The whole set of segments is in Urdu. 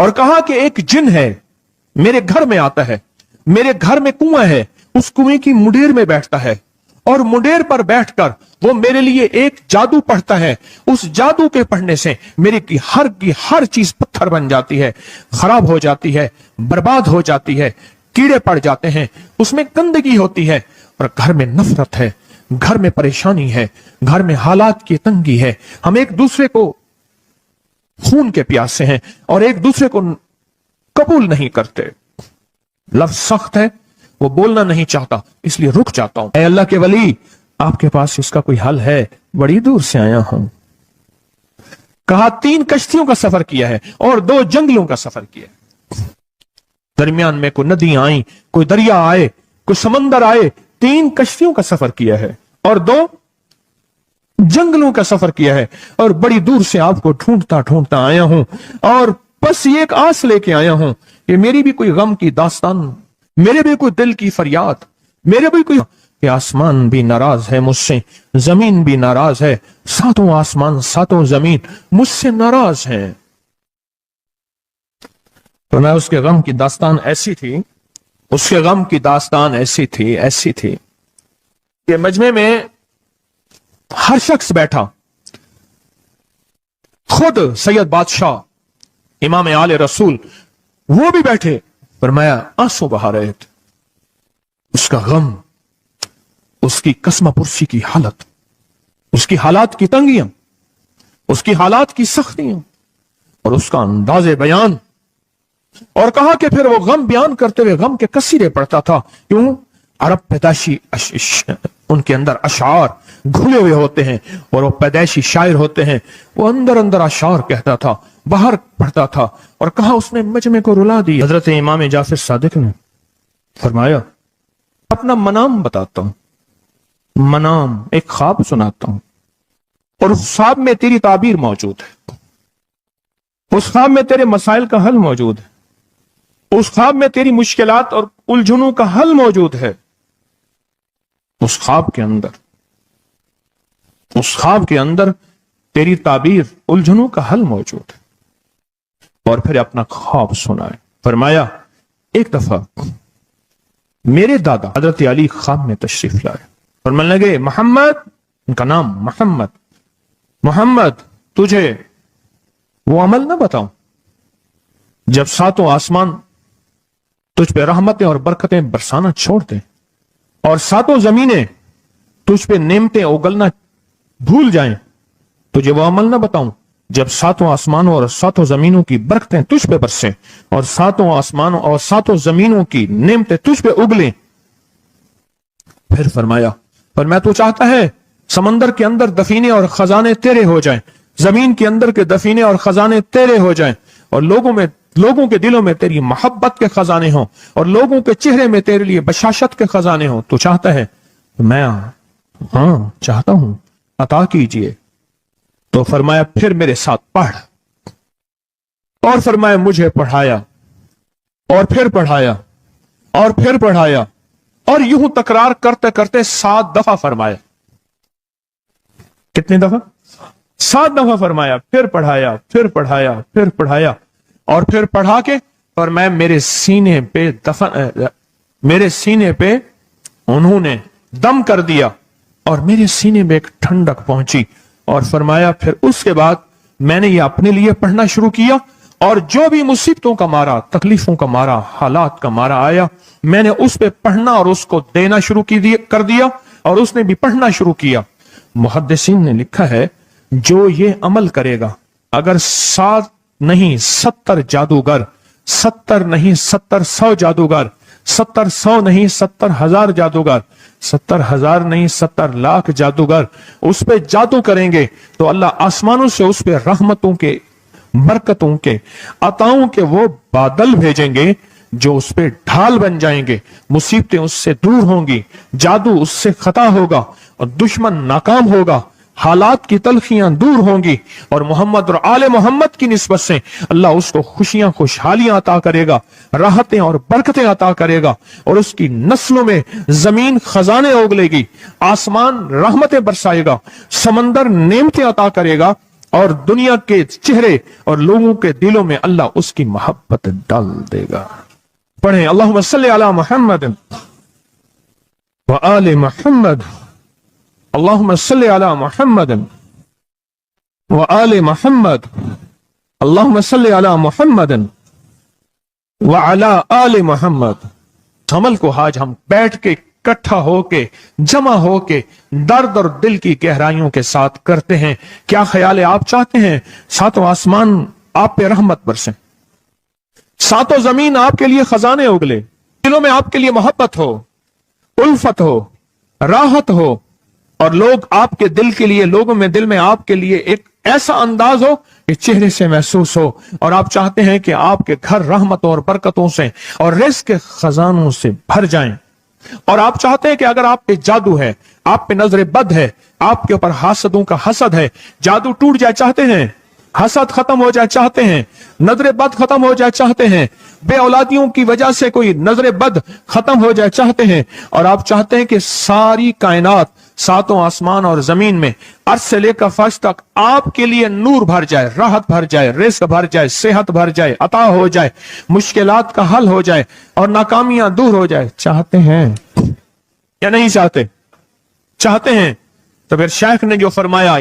اور کہا کہ ایک جن ہے میرے گھر میں آتا ہے, میرے گھر میں کنواں ہے, اس کنویں کی منڈیر میں بیٹھتا ہے اور منڈیر پر بیٹھ کر وہ میرے لیے ایک جادو پڑھتا ہے. اس جادو کے پڑھنے سے میری کی ہر چیز پتھر بن جاتی ہے, خراب ہو جاتی ہے, برباد ہو جاتی ہے, کیڑے پڑ جاتے ہیں, اس میں گندگی ہوتی ہے, اور گھر میں نفرت ہے, گھر میں پریشانی ہے, گھر میں حالات کی تنگی ہے, ہم ایک دوسرے کو خون کے پیاسے ہیں اور ایک دوسرے کو قبول نہیں کرتے. لفظ سخت ہے, وہ بولنا نہیں چاہتا, اس لیے رک جاتا ہوں. اے اللہ کے ولی, آپ کے پاس اس کا کوئی حل ہے؟ بڑی دور سے آیا ہوں. کہا 3 کشتیوں کا سفر کیا ہے اور 2 جنگلوں کا سفر کیا ہے. درمیان میں کوئی ندیاں آئیں, کوئی دریا آئے, کوئی سمندر آئے. 3 کشتیوں کا سفر کیا ہے اور 2 جنگلوں کا سفر کیا ہے, اور بڑی دور سے آپ کو ڈھونڈتا آیا ہوں, اور بس یہ ایک آس لے کے آیا ہوں کہ میری بھی کوئی غم کی داستان, میرے بھی کوئی دل کی فریاد, میرے بھی کوئی کہ آسمان بھی ناراض ہے مجھ سے, زمین بھی ناراض ہے, 7 آسمان 7 زمین مجھ سے ناراض ہیں. تو میں اس کے غم کی داستان ایسی تھی, اس کے غم کی داستان ایسی تھی کہ مجمع میں ہر شخص بیٹھا, خود سید بادشاہ امام آل رسول وہ بھی بیٹھے. فرمایا آنسو بہا رہے تھے. اس کا غم, اس کی قسمہ پرسی کی حالت, اس کی حالات کی تنگیاں, اس کی حالات کی سختیاں, اور اس کا انداز بیان. اور کہا کہ پھر وہ غم بیان کرتے ہوئے غم کے قصیدے پڑھتا تھا. کیوں؟ عرب پیدائشی ان کے اندر اشعار گھلے ہوئے ہوتے ہیں, اور وہ پیدائشی شاعر ہوتے ہیں. وہ اندر اشعار کہتا تھا, باہر پڑھتا تھا. اور کہا اس نے مجمع کو رلا دی. حضرت امام جعفر صادق نے فرمایا اپنا منام بتاتا ہوں, منام ایک خواب سناتا ہوں, اور اس خواب میں تیری تعبیر موجود ہے, اس خواب میں تیرے مسائل کا حل موجود ہے, اس خواب میں تیری مشکلات اور الجھنوں کا حل موجود ہے. اس خواب کے اندر تیری تعبیر, الجھنوں کا حل موجود ہے. اور پھر اپنا خواب سنائے. فرمایا ایک دفعہ میرے دادا حضرت علی خواب میں تشریف لائے, فرمانے لگے محمد, ان کا نام محمد, تجھے وہ عمل نہ بتاؤں جب 7 آسمان تجھ پہ رحمتیں اور برکتیں برسانا چھوڑ دیں, اور 7 زمینیں تجھ پہ نعمتیں اگلنا بھول جائیں. تجھے وہ عمل نہ بتاؤں جب 7 آسمانوں اور 7 زمینوں کی برکتیں تجھ پہ برسیں, اور 7 آسمانوں اور 7 زمینوں کی نعمتیں تجھ پہ اگلیں. پھر فرمایا تو چاہتا ہے سمندر کے اندر دفینے اور خزانے تیرے ہو جائیں, زمین کے اندر کے دفینے اور خزانے تیرے ہو جائیں, اور لوگوں کے دلوں میں تیری محبت کے خزانے ہوں, اور لوگوں کے چہرے میں تیرے لیے بشاشت کے خزانے ہوں. تو چاہتا ہے؟ میں ہاں چاہتا ہوں, عطا کیجئے. تو فرمایا پھر میرے ساتھ پڑھ, اور فرمایا مجھے پڑھایا, اور پھر پڑھایا, اور پھر پڑھایا, اور یوں تکرار کرتے کرتے 7 دفعہ فرمایا. کتنی دفعہ؟ 7 دفعہ فرمایا. پھر پڑھایا, پھر پڑھایا, پھر پڑھایا, اور پھر پڑھا کے اور میں میرے سینے پہ انہوں نے دم کر دیا, اور میرے سینے میں ایک ٹھنڈک پہنچی. اور فرمایا پھر اس کے بعد میں نے یہ اپنے لیے پڑھنا شروع کیا, اور جو بھی مصیبتوں کا مارا, تکلیفوں کا مارا, حالات کا مارا آیا, میں نے اس پہ پڑھنا اور اس کو دینا شروع کر دیا, اور اس نے بھی پڑھنا شروع کیا. محدثین نے لکھا ہے جو یہ عمل کرے گا, اگر 7 نہیں 70 جادوگر, 70 نہیں 70,100 جادوگر, 70,100 نہیں 70,000 جادوگر, 70,000 نہیں 70 لاکھ جادوگر اس پہ جادو کریں گے, تو اللہ آسمانوں سے اس پہ رحمتوں کے, برکتوں کے, عطاؤں کے وہ بادل بھیجیں گے جو اس پہ ڈھال بن جائیں گے. مصیبتیں اس سے دور ہوں گی, جادو اس سے خطا ہوگا, اور دشمن ناکام ہوگا, حالات کی تلخیاں دور ہوں گی, اور محمد اور آل محمد کی نسبت سے اللہ اس کو خوشیاں خوشحالیاں عطا کرے گا, راحتیں اور برکتیں عطا کرے گا, اور اس کی نسلوں میں زمین خزانے اگلے گی, آسمان رحمتیں برسائے گا, سمندر نعمتیں عطا کرے گا, اور دنیا کے چہرے اور لوگوں کے دلوں میں اللہ اس کی محبت ڈال دے گا. پڑھیں اللہم صلی علی محمد وآل محمد. اللہم صلی علی محمد وآل محمد. اللہم صلی علی محمد وعلی آل محمد. عمل کو آج ہم بیٹھ کے اکٹھا ہو کے جمع ہو کے درد اور دل کی گہرائیوں کے ساتھ کرتے ہیں. کیا خیال ہے؟ آپ چاہتے ہیں ساتوں آسمان آپ پہ رحمت برسیں، ساتوں زمین آپ کے لیے خزانے اگلے، دلوں میں آپ کے لیے محبت ہو، الفت ہو، راحت ہو، اور لوگ آپ کے دل کے لیے، لوگوں میں دل میں آپ کے لیے ایک ایسا انداز ہو کہ چہرے سے محسوس ہو، اور آپ چاہتے ہیں کہ آپ کے گھر رحمتوں اور برکتوں سے اور رزق کے خزانوں سے بھر جائیں، اور آپ چاہتے ہیں کہ اگر آپ پہ جادو ہے، آپ پہ نظر بد ہے، آپ کے اوپر حاسدوں کا حسد ہے، جادو ٹوٹ جائے چاہتے ہیں، حسد ختم ہو جائے چاہتے ہیں، نظر بد ختم ہو جائے چاہتے ہیں، بے اولادیوں کی وجہ سے کوئی نظر بد ختم ہو جائے چاہتے ہیں، اور آپ چاہتے ہیں کہ ساری کائنات، ساتوں آسمان اور زمین میں، عرش سے لے کر فرش تک آپ کے لیے نور بھر جائے، راحت بھر جائے، رزق بھر جائے، صحت بھر جائے، عطا ہو جائے، مشکلات کا حل ہو جائے اور ناکامیاں دور ہو جائے، چاہتے ہیں یا نہیں چاہتے؟ چاہتے ہیں. تو پھر شیخ نے جو فرمایا،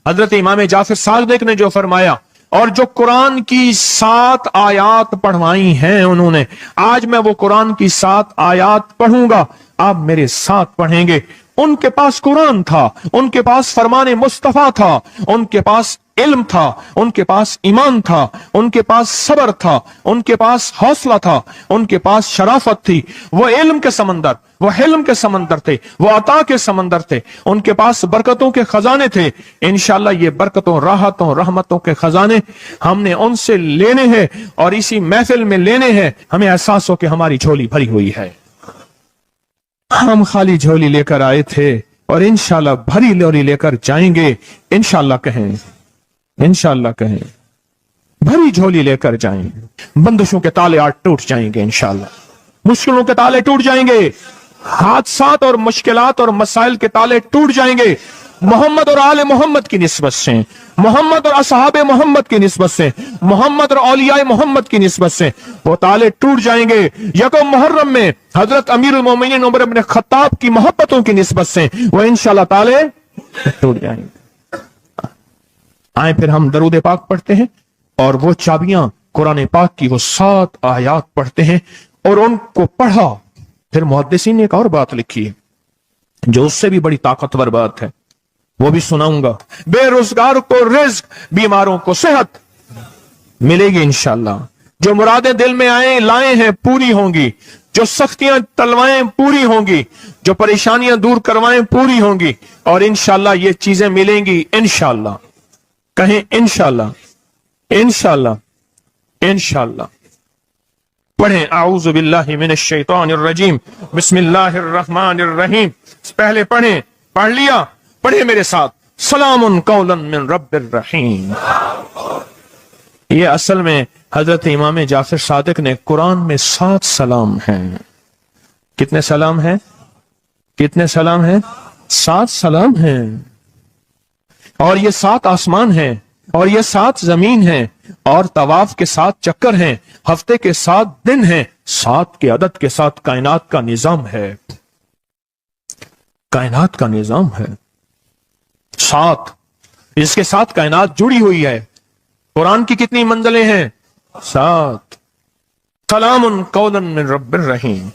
حضرت امام جعفر صادق نے جو فرمایا، اور جو قرآن کی 7 آیات پڑھوائی ہیں انہوں نے، آج میں وہ قرآن کی 7 آیات پڑھوں گا، آپ میرے ساتھ پڑھیں گے. ان کے پاس قرآن تھا، ان کے پاس فرمان مصطفیٰ تھا، ان کے پاس علم تھا، ان کے پاس ایمان تھا، ان کے پاس صبر تھا، ان کے پاس حوصلہ تھا، ان کے پاس شرافت تھی. وہ علم کے سمندر، وہ حلم کے سمندر تھے، وہ عطا کے سمندر تھے، ان کے پاس برکتوں کے خزانے تھے. انشاءاللہ یہ برکتوں، راحتوں، رحمتوں کے خزانے ہم نے ان سے لینے ہیں، اور اسی محفل میں لینے ہیں. ہمیں احساس ہو کہ ہماری جھولی بھری ہوئی ہے، ہم خالی جھولی لے کر آئے تھے، اور انشاءاللہ بھری جھولی لے کر جائیں گے. انشاءاللہ کہیں، انشاءاللہ کہیں، بھری جھولی لے کر جائیں گے. بندشوں کے تالے آج ٹوٹ جائیں گے انشاءاللہ، مشکلوں کے تالے ٹوٹ جائیں گے، حادثات اور مشکلات اور مسائل کے تالے ٹوٹ جائیں گے. محمد اور آل محمد کی نسبت سے، محمد اور اصحاب محمد کی نسبت سے، محمد اور اولیاء محمد کی نسبت سے وہ تالے ٹوٹ جائیں گے. یکم محرم میں حضرت امیر المومنین عمر بن خطاب کی محبتوں کی نسبت سے وہ انشاءاللہ تالے ٹوٹ جائیں گے. آئیں پھر ہم درود پاک پڑھتے ہیں، اور وہ چابیاں قرآن پاک کی وہ 7 آیات پڑھتے ہیں، اور ان کو پڑھا. پھر محدثین نے ایک اور بات لکھی ہے جو اس سے بھی بڑی طاقتور بات ہے، وہ بھی سناؤں گا. بے روزگار کو رزق، بیماروں کو صحت ملے گی انشاءاللہ. جو مرادیں دل میں آئیں لائیں ہیں پوری ہوں گی، جو سختیاں ٹلوائیں پوری ہوں گی، جو پریشانیاں دور کروائیں پوری ہوں گی، اور انشاءاللہ یہ چیزیں ملیں گی انشاءاللہ. کہیں انشاءاللہ، انشاءاللہ، انشاءاللہ. پڑھیں اعوذ باللہ من الشیطان الرجیم، بسم اللہ الرحمن الرحیم. پہلے پڑھیں، پڑھ لیا؟ پڑھیں میرے ساتھ، سلام قولا من رب الرحیم. یہ اصل میں حضرت امام جعفر صادق نے قرآن میں 7 سلام ہیں. کتنے سلام ہیں؟ کتنے سلام ہیں؟ 7 سلام ہیں. اور یہ 7 آسمان ہیں، اور یہ 7 زمین ہیں، اور طواف کے 7 چکر ہیں، ہفتے کے 7 دن ہیں، 7 کے عدد کے ساتھ کائنات کا نظام ہے. کائنات کا نظام ہے 7، اس کے ساتھ کائنات جڑی ہوئی ہے. قرآن کی کتنی منزلیں ہیں؟ 7. سلام قولا من رب الرحیم.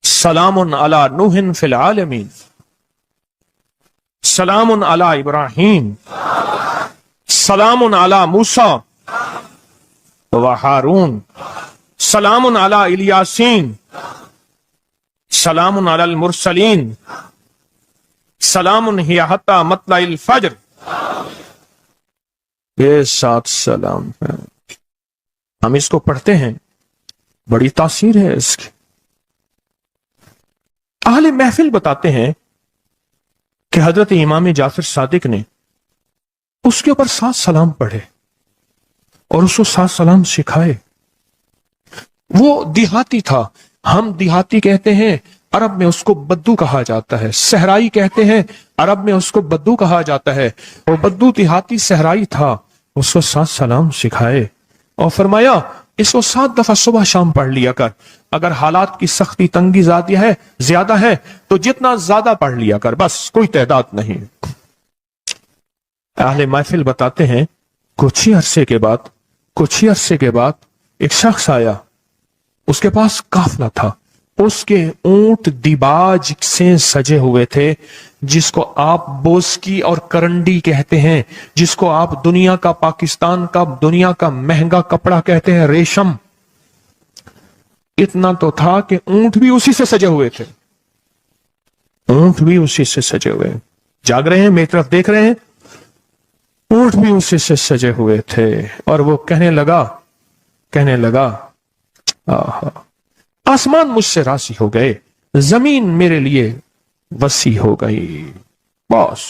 سلام علی نوح فی العالمین. سلام علی ابراہیم. سلام علی موسیٰ و ہارون. سلام علی الیاسین. سلام علی المرسلین. سلام ہی حتی مطلع الفجر. یہ 7 سلام ہیں. ہم اس کو پڑھتے ہیں، بڑی تاثیر ہے اس کی. اہل محفل بتاتے ہیں کہ حضرت امام جعفر صادق نے اس کے اوپر 7 سلام پڑھے اور اس کو 7 سلام سکھائے. وہ دیہاتی تھا، ہم دیہاتی کہتے ہیں عرب میں اس کو بدو کہا جاتا ہے، صحرائی کہتے ہیں، عرب میں اس کو بدو کہا جاتا ہے۔ وہ بدو دیہاتی صحرائی تھا، اس کو 7 سلام سکھائے اور فرمایا اس کو 7 دفعہ صبح شام پڑھ لیا کر، اگر حالات کی سختی تنگی زیادہ ہے تو جتنا زیادہ پڑھ لیا کر، بس کوئی تعداد نہیں۔ اہل محفل بتاتے ہیں کچھ ہی عرصے کے بعد ایک شخص آیا، اس کے پاس قافلہ تھا، اس کے اونٹ دیباج سے سجے ہوئے تھے، جس کو آپ بوسکی اور کرنڈی کہتے ہیں، جس کو آپ پاکستان کا دنیا کا مہنگا کپڑا کہتے ہیں، ریشم۔ اتنا تو تھا کہ اونٹ بھی اسی سے سجے ہوئے تھے، اونٹ بھی اسی سے سجے ہوئے، جاگ رہے ہیں، میری طرف دیکھ رہے ہیں، اونٹ بھی اسی سے سجے ہوئے تھے۔ اور وہ کہنے لگا آسمان مجھ سے راضی ہو گئے، زمین میرے لیے وسیع ہو گئی۔ بس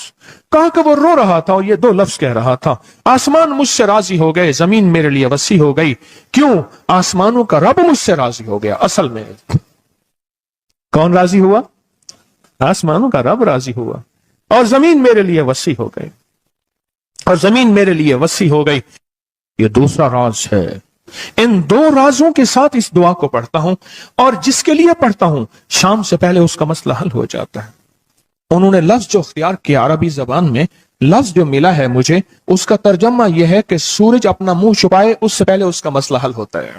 کہا کہ وہ رو رہا تھا اور یہ 2 لفظ کہہ رہا تھا، آسمان مجھ سے راضی ہو گئے، زمین میرے لیے وسیع ہو گئی۔ کیوں؟ آسمانوں کا رب مجھ سے راضی ہو گیا۔ اصل میں کون راضی ہوا؟ آسمانوں کا رب راضی ہوا، اور زمین میرے لیے وسیع ہو گئی، اور زمین میرے لیے وسیع ہو گئی۔ یہ دوسرا راز ہے۔ ان 2 رازوں کے ساتھ اس دعا کو پڑھتا ہوں، اور جس کے لیے پڑھتا ہوں شام سے پہلے اس کا مسئلہ حل ہو جاتا ہے۔ انہوں نے لفظ جو اختیار کیا عربی زبان میں، لفظ جو ملا ہے مجھے، اس کا ترجمہ یہ ہے کہ سورج اپنا منہ چھپائے اس سے پہلے اس کا مسئلہ حل ہوتا ہے۔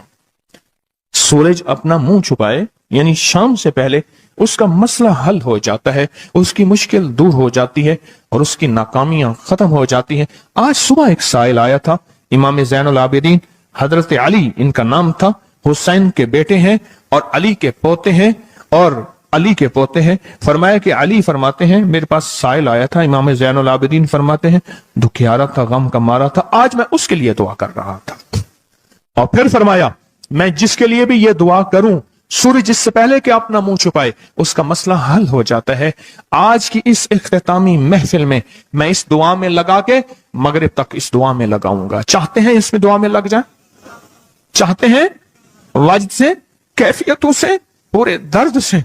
سورج اپنا منہ چھپائے یعنی شام سے پہلے اس کا مسئلہ حل ہو جاتا ہے، اس کی مشکل دور ہو جاتی ہے اور اس کی ناکامیاں ختم ہو جاتی ہیں۔ آج صبح ایک سائل آیا تھا، امام زین العابدین حضرت علی ان کا نام تھا، حسین کے بیٹے ہیں اور علی کے پوتے ہیں، فرمایا کہ علی فرماتے ہیں میرے پاس سائل آیا تھا، امام زین العابدین فرماتے ہیں دکھیارا تھا، غم کا مارا تھا، آج میں اس کے لیے دعا کر رہا تھا۔ اور پھر فرمایا میں جس کے لیے بھی یہ دعا کروں، سورج جس سے پہلے کہ اپنا منہ چھپائے اس کا مسئلہ حل ہو جاتا ہے۔ آج کی اس اختتامی محفل میں میں اس دعا میں لگا کے مغرب تک اس دعا میں لگاؤں گا۔ چاہتے ہیں اس میں دعا میں لگ جائیں؟ چاہتے ہیں؟ وجد سے، کیفیتوں سے، پورے درد سے۔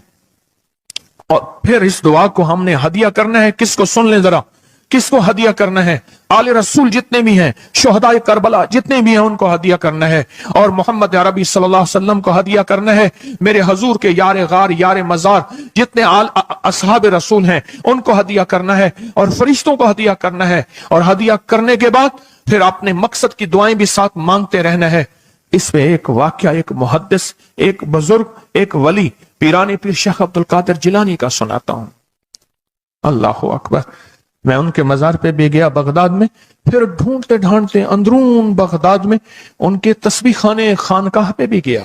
اور پھر اس دعا کو ہم نے ہدیہ کرنا ہے، کس کو؟ سن لیں ذرا، کس کو ہدیہ کرنا ہے؟ آل رسول جتنے بھی ہیں، شہداء کربلا جتنے بھی ہیں، ان کو ہدیہ کرنا ہے، اور محمد عربی صلی اللہ علیہ وسلم کو ہدیہ کرنا ہے۔ میرے حضور کے یار غار یار مزار جتنے اصحاب رسول ہیں ان کو ہدیہ کرنا ہے، اور فرشتوں کو ہدیہ کرنا ہے، اور ہدیہ کرنے کے بعد پھر اپنے مقصد کی دعائیں بھی ساتھ مانگتے رہنا ہے۔ اس میں ایک واقعہ، ایک محدث، ایک بزرگ، ایک ولی پیرانی پیر شیخ عبد القادر جیلانی کا سناتا ہوں۔ اللہ اکبر۔ میں ان کے مزار پہ بھی گیا بغداد میں، پھر ڈھونڈتے ڈھانڈتے اندرون بغداد میں ان کے تسبیح خانے خانقاہ پہ بھی گیا،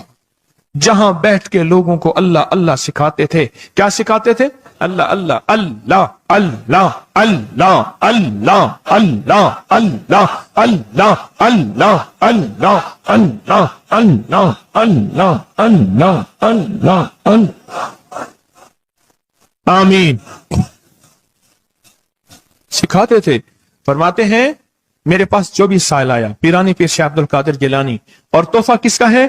جہاں بیٹھ کے لوگوں کو اللہ اللہ سکھاتے تھے۔ کیا سکھاتے تھے؟ اللہ اللہ اللہ اللہ اللہ اللہ اللہ اللہ اللہ اللہ اللہ اللہ اللہ اللہ اللہ اللہ اللہ۔ آمین۔ سکھاتے تھے۔ فرماتے ہیں میرے پاس جو بھی سائل آیا، پیرانی پیر شیخ عبد القادر جیلانی، اور تحفہ کس کا ہے؟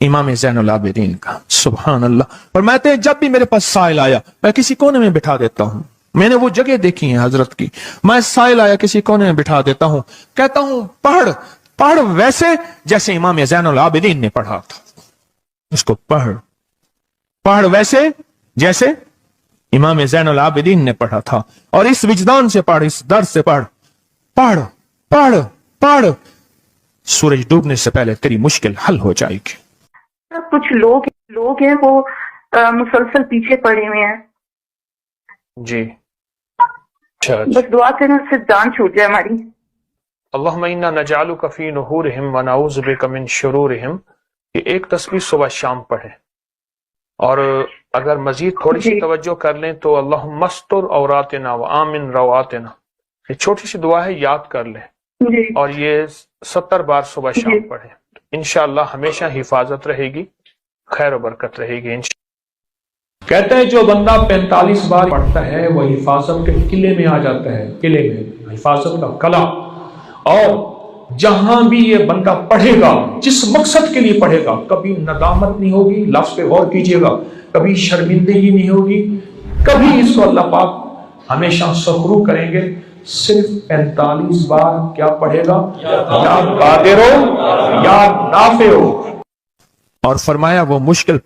امام زین العابدین کا۔ سبحان اللہ۔ فرماتے ہیں جب بھی میرے پاس سائل آیا میں کسی کونے میں بٹھا دیتا ہوں، میں نے وہ جگہ دیکھی ہے حضرت کی، میں سائل آیا کسی کونے میں بٹھا دیتا ہوں، کہتا ہوں پڑھ ویسے جیسے امام زین العابدین نے پڑھا تھا، اس کو پڑھ ویسے جیسے امام زین العابدین نے پڑھا تھا، اور اس وجدان سے پڑھ، اس درد سے پڑھ، سورج ڈوبنے سے پہلے تیری مشکل حل ہو جائے گی۔ کچھ لوگ ہیں وہ مسلسل پیچھے پڑے ہوئے ہیں جی، بس دعا کرنے سے جان چھوٹ جائے ہماری۔ اللہم انا نجعلک فی نحورہم ونعوذ بک من شرورہم۔ یہ ایک تسبیح صبح شام پڑھیں، اور اگر مزید تھوڑی سی توجہ کر لیں تو اللہم استر عوراتنا وآمن رواتنا، یہ چھوٹی سی دعا ہے، یاد کر لیں، اور یہ 70 بار صبح شام پڑھیں، انشاءاللہ ہمیشہ حفاظت رہے گی، خیر و برکت رہے گی انشاءاللہ۔ کہتے ہیں جو بندہ 45 بار پڑھتا ہے وہ حفاظت کے قلعے میں آ جاتا ہے، قلعے میں، حفاظت کا قلعہ۔ اور جہاں بھی یہ بندہ پڑھے گا، جس مقصد کے لیے پڑھے گا، کبھی ندامت نہیں ہوگی۔ لفظ پہ غور کیجئے گا، کبھی شرمندگی نہیں ہوگی، کبھی اس کو اللہ پاک ہمیشہ سخرو کریں گے۔ صرف 45 بار کیا پڑھے گا؟ یا قادر ہو یا نافع ہو۔ اور فرمایا وہ مشکل